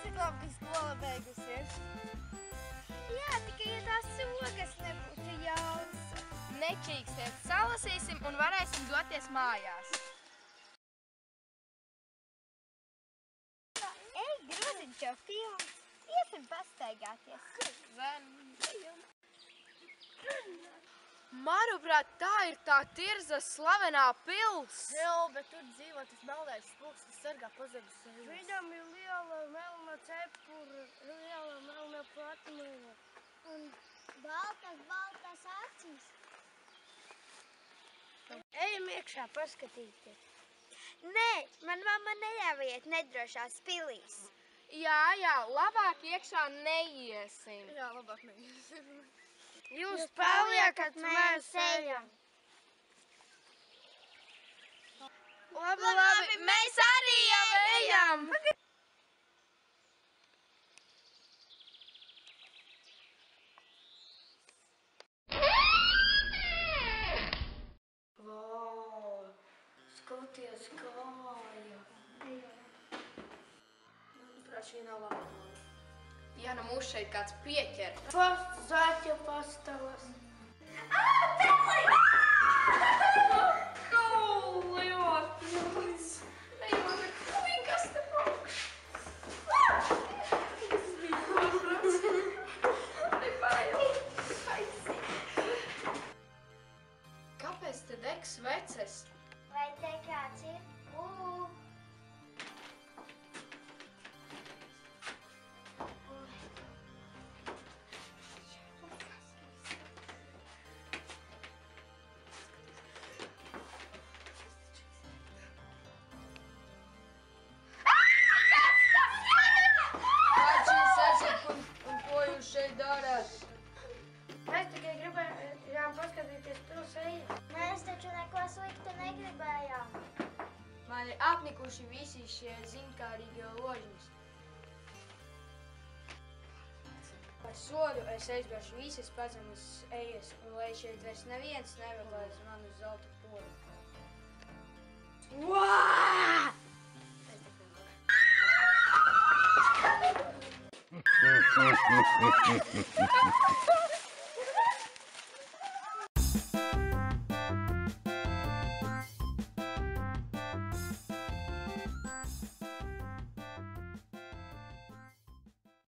Cik labi, ka skola beigusies. Jā, tikai ja tās sogas nebūtu jālasa. Nečīkstiet, salasīsim un varēsim doties mājās. Ej, groziņš jau filmas. Iesim pastaigāties. Manuprāt, tā ir tā Tirzas slavenā pils. Jā, bet tur dzīvo tas meldais spūks, kas sargā pazudus sevis. Viņam ir liela melna cepura, liela melna platmīla. Un baltas acis. Ejam iekšā paskatīties. Nē, man mamma neļaujiet nedrošās pilīs. Jā, labāk iekšā neiesim. Jā, labāk neiesim. Jūs paliekat, mēs ejam. Labi, mēs arī jau ejam. Vau, skaties kāja. Manuprāt, šī nav laba doma. Ja nu mūs šeit kāds pieķer. Posts zaķa pastalas. Kāpēc te degs veces? Vai te kāds ir? Un ko jūs šeit darāt? Mēs tikai gribējām paskatīties pils eju. Mēs taču neko sliktu negribējām. Man ir apnikuši visi šie zinkārīgie ložiņas. Par sodu es aizgāšu visas pazemes ejas, un lai šeit vairs neviens nevēlēs manu zelta polu. Vāā! Es tik nevaru.